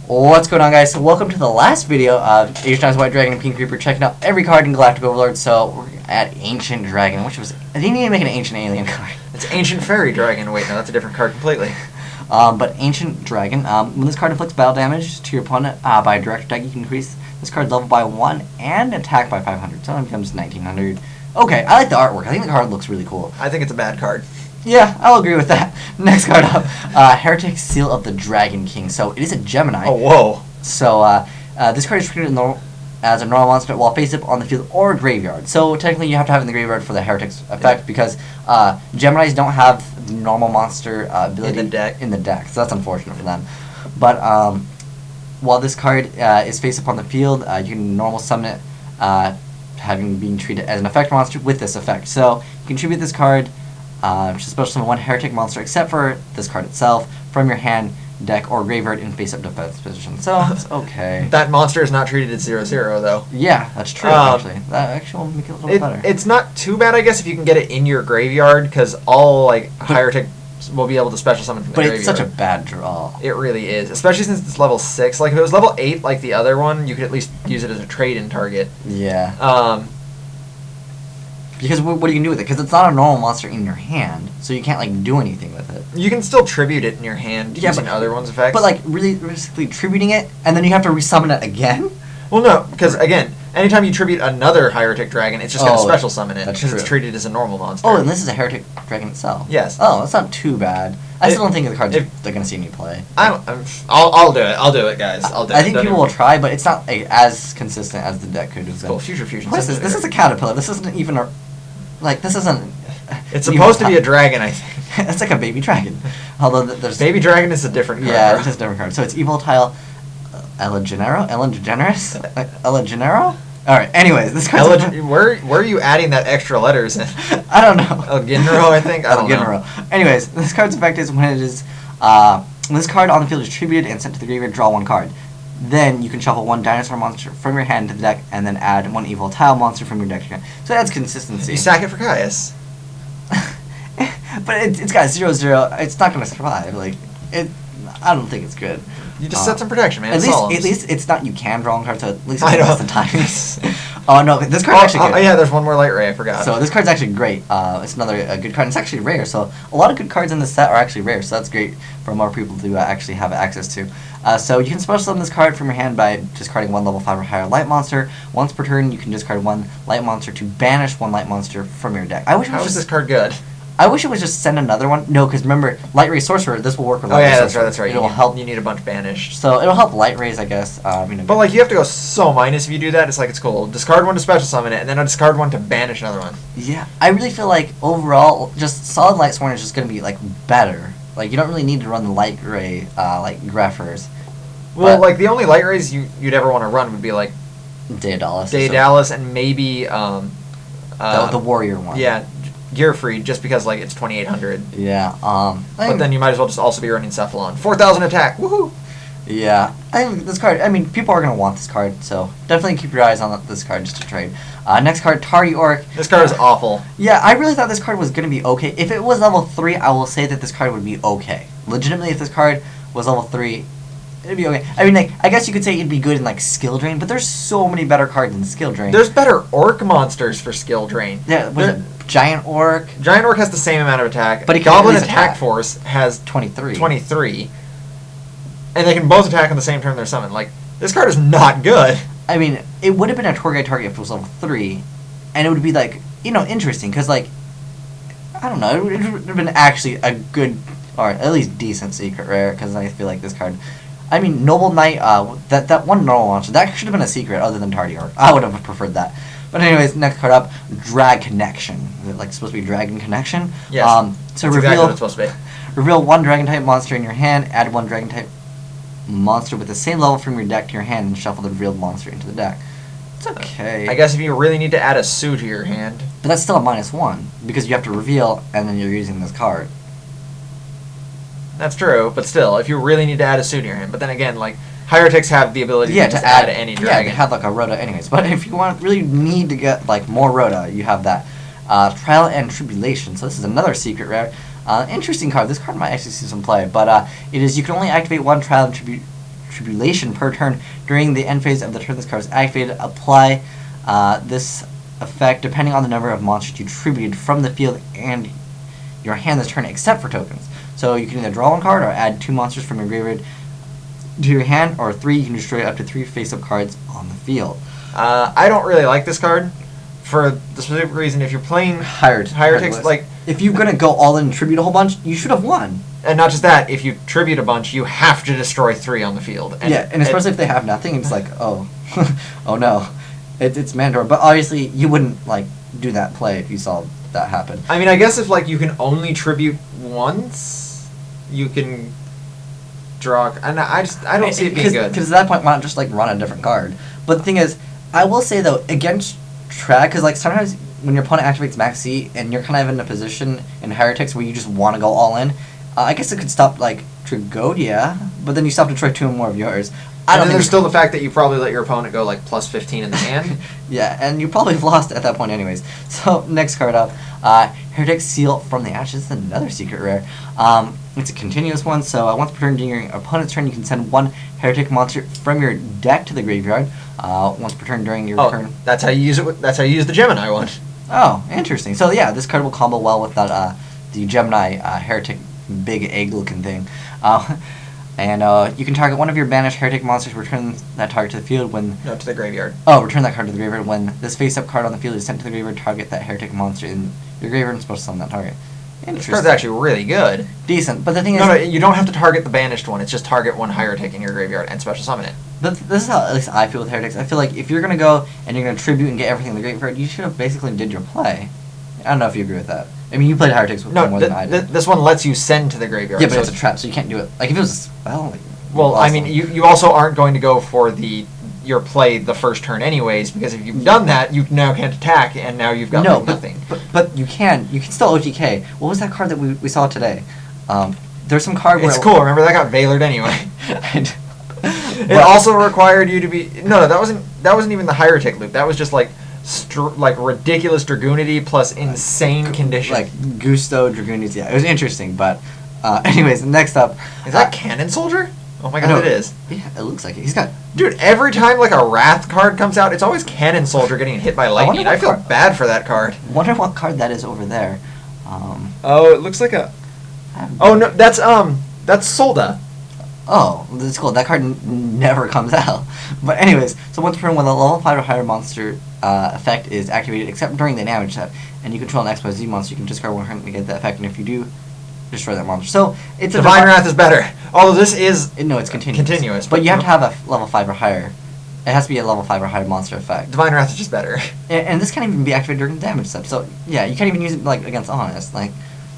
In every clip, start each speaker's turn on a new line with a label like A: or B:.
A: What's going on, guys? So welcome to the last video of White Dragon and Pinkreaper checking out every card in Galactic Overlord. So we're at Ancient Dragon, which was... I didn't even make an Ancient Alien card.
B: It's Ancient Fairy Dragon. Wait, no, that's a different card completely.
A: But Ancient Dragon, when this card inflicts battle damage to your opponent by a direct attack, you can increase this card's level by 1 and attack by 500. So it becomes 1900. Okay, I like the artwork. I think the card looks really cool.
B: I think it's a bad card.
A: Yeah, I'll agree with that. Next card up, Heretics, Seal of the Dragon King. So it is a Gemini.
B: Oh, whoa.
A: So this card is treated as a normal monster while face up on the field or graveyard. So technically you have to have it in the graveyard for the Heretics effect, because Geminis don't have normal monster ability in the deck. So that's unfortunate for them. But while this card is face up on the field, you can normal summon it, being treated as an effect monster with this effect. So you can tribute this card to special summon one Heretic monster except for this card itself from your hand, deck, or graveyard in face-up defense position. So it's okay.
B: That monster is not treated at 0/0 though.
A: Yeah, that's true. Actually, that actually will make it a little better.
B: It's not too bad, I guess, if you can get it in your graveyard, because all Heretics will be able to special summon from the graveyard.
A: But it's such a bad draw.
B: It really is, especially since it's level 6. Like if it was level 8, like the other one, you could at least use it as a trade-in target.
A: Yeah. Because what are you going to do with it? Because it's not a normal monster in your hand, so you can't do anything with it.
B: You can still tribute it in your hand using other one's effects.
A: But really, realistically, tributing it, and then you have to resummon it again?
B: Well, no, because again, anytime you tribute another Heretic Dragon, it's just going to special summon it, because it's treated as a normal monster.
A: Oh, and this is a Heretic Dragon itself.
B: Yes.
A: Oh, that's not too bad. I still don't think the cards they're going to see me play.
B: I'll do it. I'll do it, guys. I'll do it.
A: I think people will try, but it's not as consistent as the deck could have been.
B: Cool. Future Fusion.
A: What is this? This is a caterpillar. This isn't even a... this isn't...
B: It's supposed to be a dragon, I think.
A: It's like a baby dragon. Although there's...
B: Baby dragon is a different card.
A: Yeah, it's just a different card. So it's Evil Tile... Ellen DeGeneres? Ellen Genero? Alright, anyways, this card's...
B: Where are you adding that extra letters in?
A: I don't know.
B: El Genero, I think? I don't know.
A: Anyways, this card's effect is when it is... when this card on the field is tributed and sent to the graveyard, draw one card. Then you can shuffle one dinosaur monster from your hand to the deck, and then add one evil tile monster from your deck to your hand. So that's consistency.
B: You sack it for Caius.
A: But it's got 0/0. It's not going to survive. I don't think it's good.
B: You just set some protection, man.
A: At least it's not you can draw one card, so at least
B: it's
A: the time. Oh no, this card's actually good.
B: Oh yeah, there's one more light ray, I forgot.
A: So this card's actually great. It's another good card. It's actually rare, so a lot of good cards in this set are actually rare, so that's great for more people to actually have access to. So you can special summon this card from your hand by discarding one level 5 or higher light monster. Once per turn, you can discard one light monster to banish one light monster from your deck. How is
B: this card good?
A: I wish it was just send another one. No, because remember, Light Ray Sorcerer, this will work with Light Ray Sorcerer.
B: That's right. It'll help. You need a bunch banished.
A: So it'll help Light Rays, I guess.
B: But you have to go so minus if you do that. It's cool. Discard one to special summon it, and then I'll discard one to banish another one.
A: Yeah, I really feel like overall, just Solid Light Sworn is just going to be better. You don't really need to run the Light Ray Greffers.
B: Well, the only Light Rays you'd ever want to run would be
A: Daedalus.
B: And maybe
A: the Warrior one.
B: Yeah. Gear free, just because it's 2800.
A: Yeah.
B: But then you might as well just also be running Cephalon. 4000 attack. Woohoo!
A: Yeah. I think this card. I mean, people are gonna want this card, so definitely keep your eyes on this card just to trade. Next card, Tardy Orc.
B: This card is awful.
A: Yeah, I really thought this card was gonna be okay. If it was level 3, I will say that this card would be okay. Legitimately, if this card was level 3, it'd be okay. I mean, I guess you could say it'd be good in Skill Drain, but there's so many better cards than Skill Drain.
B: There's better Orc monsters for Skill Drain.
A: Yeah. Giant Orc.
B: Giant Orc has the same amount of attack.
A: But
B: Goblin Attack Force has
A: 23.
B: And they can both attack on the same turn they're summoned. This card is not good. I
A: mean, it would have been a tour guide target if it was level 3. And it would be, interesting. Because, I don't know, it would have been actually a good, or at least decent secret rare. Because I feel like this card... I mean, Noble Knight, that one normal launch, that should have been a secret other than Tardy Orc. I would have preferred that. But anyways, next card up, Drag Connection. Is it supposed to be Dragon Connection?
B: Yes.
A: So
B: that's exactly what it's supposed to be.
A: Reveal one Dragon type monster in your hand, add one Dragon type monster with the same level from your deck to your hand, and shuffle the revealed monster into the deck. It's okay.
B: I guess if you really need to add a Sue to your hand.
A: But that's still a -1, because you have to reveal, and then you're using this card.
B: That's true, but still, if you really need to add a Sue to your hand. But then again, Heretics have the ability to just add any dragon.
A: Yeah, they have a Rhoda anyways. But if you really need to get more Rhoda, you have that. Trial and Tribulation. So this is another secret rare. Interesting card. This card might actually see some play, but it is you can only activate one Trial and tribulation per turn. During the end phase of the turn this card is activated, apply this effect depending on the number of monsters you tributed from the field and your hand this turn, except for tokens. So you can either draw one card or add 2 monsters from your graveyard to your hand, or 3, you can destroy up to 3 face-up cards on the field.
B: I don't really like this card for the specific reason. If you're playing Heretics, like
A: if you're gonna go all in and tribute a whole bunch, you should have won.
B: And not just that, if you tribute a bunch, you have to destroy 3 on the field. And
A: and especially if they have nothing, it's like, oh, oh no, it's mandatory. But obviously, you wouldn't like do that play if you saw that happen.
B: I mean, I guess if like you can only tribute once, you can draw. And I don't see it being good.
A: Because at that point, why not just like run a different card? But the thing is, I will say though, against Trag, because like sometimes when your opponent activates Max C and you're kind of in a position in Heretics where you just want to go all in, I guess it could stop like Tragodia, but then you still have to try 2 more of yours.
B: And then there's still the fact that you probably let your opponent go like plus 15 in the hand.
A: Yeah, and you probably have lost at that point anyways. So next card up, Heretics Seal from the Ashes, another secret rare. It's a continuous one, so once per turn during your opponent's turn, you can send 1 Heretic monster from your deck to the graveyard. Once per turn during your turn.
B: That's how you use it. That's how you use the Gemini one.
A: Oh, interesting. So yeah, this card will combo well with that the Gemini Heretic big egg-looking thing. And you can target one of your banished Heretic monsters, return that target to the field when...
B: No, to the graveyard.
A: Oh, return that card to the graveyard. When this face-up card on the field is sent to the graveyard, target that Heretic monster in your graveyard and supposed to summon that target.
B: This card's actually really good.
A: Decent, but the thing is...
B: No, you don't have to target the banished one. It's just target 1 Heretic in your graveyard and special summon it.
A: But this is how at least I feel with Heretics. I feel like if you're going to go and you're going to tribute and get everything in the graveyard, you should have basically did your play. I don't know if you agree with that. I mean, you played Heretics with more than I did.
B: This one lets you send to the graveyard.
A: Yeah, but it's a trap, so you can't do it. Like, if it was a spell... Like,
B: well, awesome. I mean, you also aren't going to go for your play the first turn anyways, because if you've done that, you now can't attack, and now you've got nothing.
A: But you can still OTK. What was that card that we saw today? There's some card where...
B: It's cool, remember, that got Veilered anyway. It also required you to be... No, that wasn't even the Heretic loop. That was just like ridiculous Dragoonity plus insane condition.
A: Like Gusto, Dragoonities, yeah. It was interesting, but... anyways, next up...
B: Is that Cannon Soldier? Oh my god,
A: no,
B: it is.
A: Yeah, it looks like it. He's got...
B: Dude, every time like a Wrath card comes out, it's always Cannon Soldier getting hit by lightning. I feel bad for that card.
A: Wonder what card that is over there.
B: Oh, it looks like a... Oh, no, that's Solda.
A: Oh, that's cool. That card never comes out. But anyways, so once per turn, when the level 5 or higher monster effect is activated, except during the damage step, and you control an X by Z monster, you can discard 1 card to get that effect, and if you do, destroy that monster. So it's a
B: Divine Wrath is better. Although this is
A: no, it's continuous. But you have to have a level 5 or higher. It has to be a level 5 or higher monster effect.
B: Divine Wrath is just better.
A: And this can't even be activated during the damage step. So yeah, you can't even use it like against Honest. Like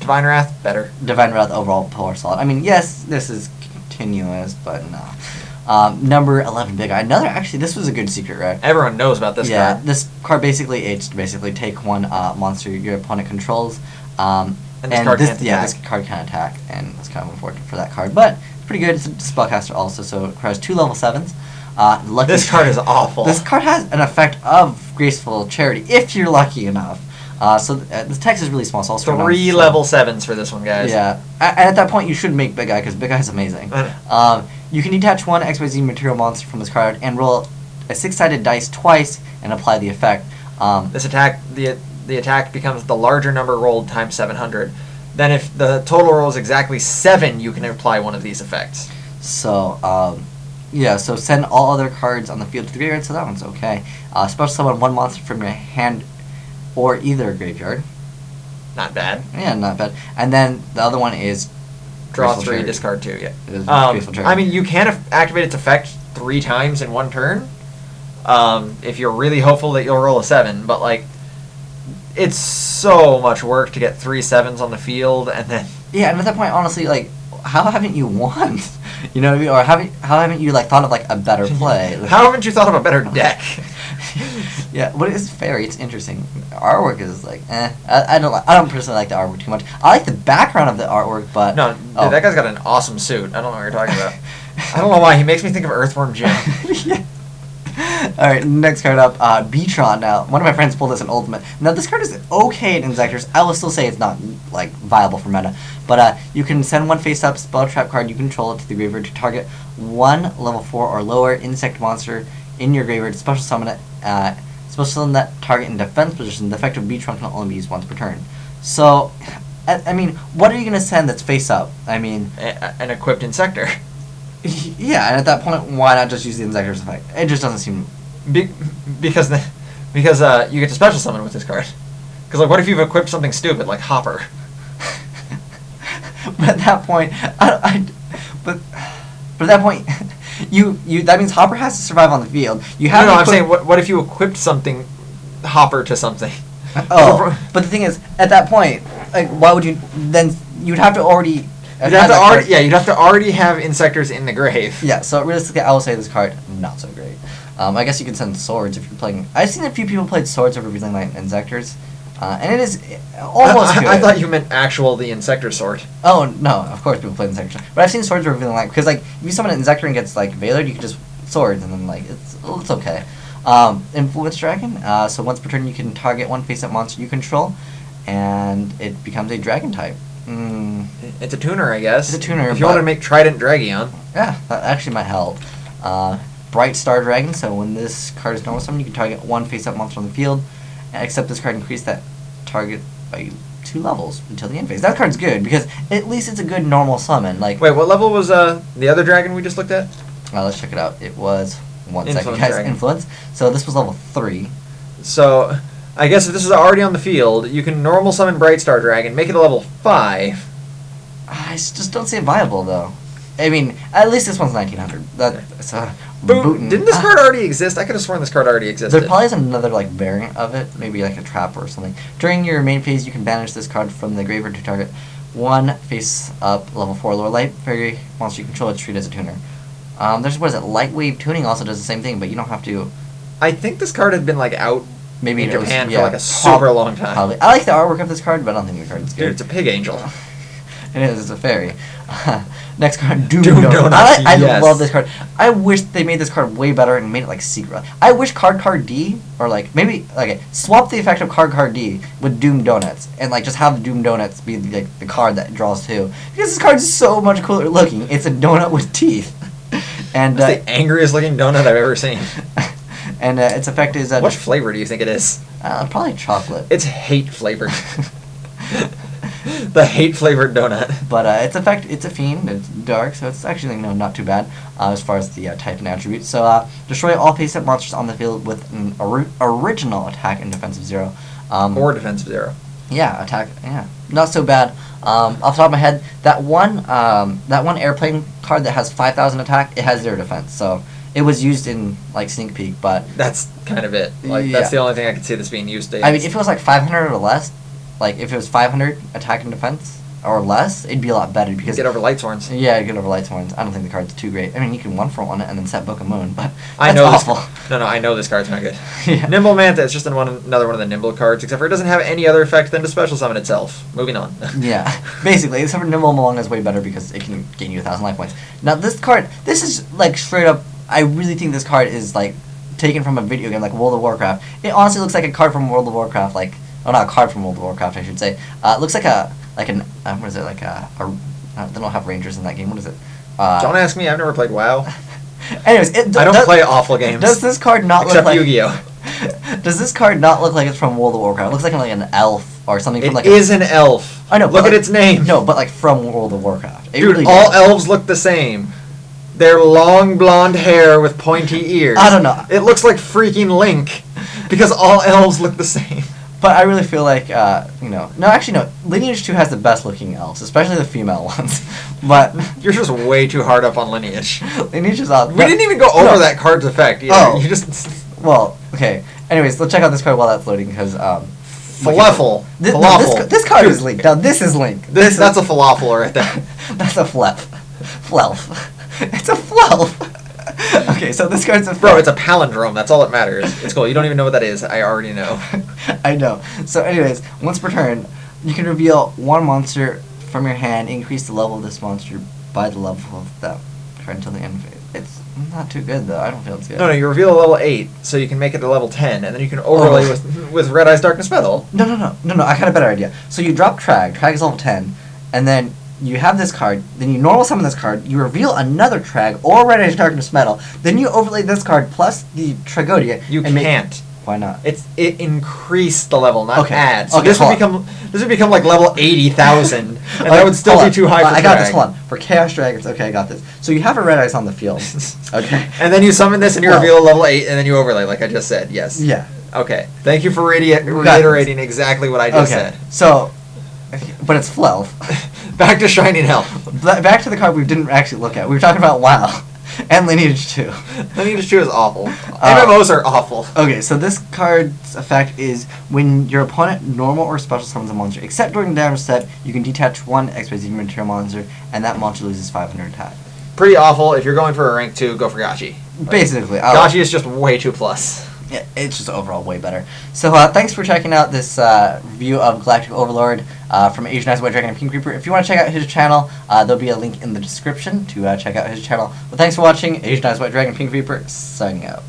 B: Divine Wrath better.
A: Divine Wrath overall power slot. I mean, yes, this is continuous, but no. Number 11, Big Eye. Actually, this was a good secret, right?
B: Everyone knows about this card.
A: Yeah, this card basically, it's basically take 1 monster your opponent controls.
B: And this card can't attack.
A: This card can attack, and it's kind of unfortunate for that card. But it's pretty good. It's a spellcaster also, so it requires 2 level 7s.
B: This card is awful.
A: This card has an effect of Graceful Charity, if you're lucky enough. The text is really small, so I'll scroll down.
B: 3 level 7s for this one, guys.
A: Yeah, and at that point, you should make Big Eye, because Big Eye is amazing. You can detach 1 XYZ material monster from this card and roll a 6-sided dice twice and apply the effect.
B: This attack, the attack becomes the larger number rolled times 700. Then if the total roll is exactly 7, you can apply one of these effects.
A: So, yeah, so send all other cards on the field to the graveyard, so that one's okay. Special summon 1 monster from your hand or either graveyard.
B: Not bad.
A: Yeah, not bad. And then the other one is...
B: Draw 3, discard 2, yeah.
A: It is I
B: mean, you can activate its effect 3 times in 1 turn. If you're really hopeful that you'll roll a 7, but like... It's so much work to get 3 7s on the field, and then...
A: Yeah, and at that point, honestly, like, how haven't you won? You know what I mean? Or how haven't you, like, thought of, like, a better play?
B: How haven't you thought of a better deck?
A: Yeah, but it's fairy. It's interesting. Artwork is, like, eh. I don't personally like the artwork too much. I like the background of the artwork, but...
B: No, dude, that guy's got an awesome suit. I don't know what you're talking about. I don't know why. He makes me think of Earthworm Jim.
A: Yeah. Alright, next card up, Beatron. Now, one of my friends pulled this in Ultimate. Now, this card is okay in Inzectors. I will still say it's not, like, viable for meta. But, you can send one face-up spell trap card you control it to the graveyard to target one level 4 or lower insect monster in your graveyard. Special summon it. Special summon that target in defense position. The effect of Beatron can only be used once per turn. So, I mean, what are you going to send that's face-up? I mean...
B: An equipped Insector.
A: Yeah, and at that point, why not just use the Inzector's effect? It just doesn't seem...
B: Because you get to special summon with this card. Because like, what if you've equipped something stupid like Hopper?
A: But at that point, but at that point, that means Hopper has to survive on the field. You have
B: no, I'm saying what if you equipped something Hopper to something?
A: Oh, but the thing is, at that point, like, why would you then? You'd have to already.
B: You'd have to already have Insectors in the grave.
A: Yeah, so realistically, I will say this card not so great. I guess you can send swords if you're playing. I've seen a few people played swords over Revealing Light and Insectors, and it is almost good.
B: I thought you meant the Insector sword.
A: Oh no, of course people play Insectors, but I've seen swords over Revealing Light because like if you summon an Insector and gets like Veilered, you can just swords and then like it's okay. Influence Dragon. So once per turn, you can target one face-up monster you control, and it becomes a Dragon type.
B: It's a tuner, I guess.
A: It's a tuner.
B: If you want to make Trident Dragon.
A: Yeah, that actually might help. Bright Star Dragon. So when this card is normal summon, you can target one face-up monster on the field, and except this card increase that target by 2 levels until the end phase. That card's good because at least it's a good normal summon. Like
B: wait, what level was the other dragon we just looked at?
A: Let's check it out. It was
B: Influence
A: guys.
B: Dragon.
A: Influence. So this was level 3.
B: So I guess if this is already on the field, you can normal summon Bright Star Dragon, make it a level 5.
A: I just don't see it viable though. I mean, at least this one's 1900. That's
B: Didn't this card already exist? I could have sworn this card already existed.
A: There probably is another like variant of it, maybe like a trap or something. During your main phase, you can banish this card from the graveyard to target one face-up level 4 lower light fairy monster you control. It's treated as a tuner. There's what is it? Light Wave Tuning also does the same thing, but you don't have to.
B: I think this card had been like out
A: maybe
B: in Japan
A: yeah,
B: for like a super long time.
A: Probably. I like the artwork of this card, but I don't think the card is good.
B: Dude, it's a pig angel.
A: It is. It's a fairy. Next card, Doom
B: Donut.
A: Donut. I
B: Yes.
A: love this card. I wish they made this card way better and made it like secret. I wish card D or like maybe like swap the effect of card D with Doom Donuts and like just have the Doom Donuts be like the card that draws 2 because this card is so much cooler looking. It's a donut with teeth. And
B: That's the angriest looking donut I've ever seen.
A: And its effect is
B: what flavor do you think it is?
A: Probably chocolate.
B: It's hate flavored. The hate flavored donut.
A: But its effect, it's a fiend. It's dark, so it's actually not too bad as far as the type and attributes. So destroy all face-up monsters on the field with an original attack and defense of 0.
B: Or defense of 0.
A: Yeah, attack. Yeah, not so bad. Off the top of my head, that one airplane card that has 5,000 attack, it has 0 defense. So it was used in like Sneak Peek, but
B: that's kind of it. Like
A: yeah.
B: That's the only thing I could see this being used in.
A: I mean, if it was like 500 or less, like if it was 500 attack and defense or less, it'd be a lot better because
B: get over Light Sworns.
A: Yeah, get over Light Sworns. I don't think the card's too great. I mean, you can 1-for-1 it and then set Book of Moon, but
B: I
A: that's
B: know
A: awful.
B: I know this card's not good.
A: Yeah.
B: Nimble Manta is just another one of the Nimble cards, except for it doesn't have any other effect than to special summon itself. Moving on.
A: Yeah, basically, except for Nimble Malong is way better because it can gain you 1,000 life points. Now this card, this is like straight up. I really think this card is like taken from a video game like World of Warcraft. It honestly looks like a card from World of Warcraft, like. Oh, not a card from World of Warcraft, I should say. It looks like what is it, like they don't have Rangers in that game, what is it?
B: Don't ask me, I've never played WoW.
A: Anyways,
B: I don't play awful games.
A: Does this card not
B: except
A: look like...
B: Yu-Gi-Oh!
A: Does this card not look like it's from World of Warcraft? It looks like an elf or something from like...
B: It is an elf.
A: I know.
B: Look at its name.
A: No, but like from World of Warcraft. It
B: Dude,
A: really
B: all
A: does.
B: elves look the same. They're long blonde hair with pointy ears.
A: I don't know.
B: It looks like freaking Link. Because all elves look the same.
A: But I really feel like, no, actually, no. Lineage 2 has the best looking elves, especially the female ones. But
B: you're just way too hard up on Lineage.
A: Lineage is out.
B: We didn't even go over that card's effect either.
A: Oh.
B: You just...
A: Well, okay. Anyways, let's check out this card while that's loading, because,
B: Falafel. Falafel.
A: This card is Link. Now, this is Link.
B: That's a falafel right there.
A: That's a flef. Flelf. It's a flelf. Okay, so this card's a...
B: Bro, it's a palindrome. That's all that matters. It's cool. You don't even know what that is. I already know.
A: I know. So anyways, once per turn, you can reveal one monster from your hand, increase the level of this monster by the level of that card until the end phase. It's not too good though. I don't feel it's good.
B: No, you reveal a level 8, so you can make it a level 10, and then you can overlay with Red Eye's Darkness Metal.
A: No. I got a better idea. So you drop Trag. Trag is level 10, and then you have this card. Then you normal summon this card. You reveal another Trag or Red Eye's Darkness Metal. Then you overlay this card plus the Tragodia.
B: You
A: and
B: can't.
A: Why not?
B: It increased the level, not
A: Okay.
B: add. So
A: Okay,
B: this would become like level 80,000, and that would still be too high for
A: I got this.
B: Drag.
A: Hold on. For Chaos Dragons, okay, I got this. So you have a Red Eyes on the field. Okay.
B: And then you summon this, and you
A: Well-
B: reveal a level 8, and then you overlay, like I just said. Yes.
A: Yeah.
B: Okay. Thank you for reiterating exactly what I just
A: Okay.
B: said.
A: So, but it's Fluff.
B: Back to Shining Hell.
A: Back to the card we didn't actually look at. We were talking about WoW and Lineage 2.
B: Lineage 2 is awful. MMOs are awful.
A: Okay, so this card's effect is when your opponent normal or special summons a monster, except during the damage step, you can detach one XYZ material monster, and that monster loses 500 attack.
B: Pretty awful. If you're going for a rank 2, go for Gachi.
A: Basically.
B: Gachi is just way too plus.
A: Yeah, it's just overall way better. So thanks for checking out this review of Galactic Overlord from Asian Eyes White Dragon and Pinkreaper. If you want to check out his channel, there'll be a link in the description to check out his channel. But thanks for watching. Asian Eyes White Dragon and Pinkreaper signing out.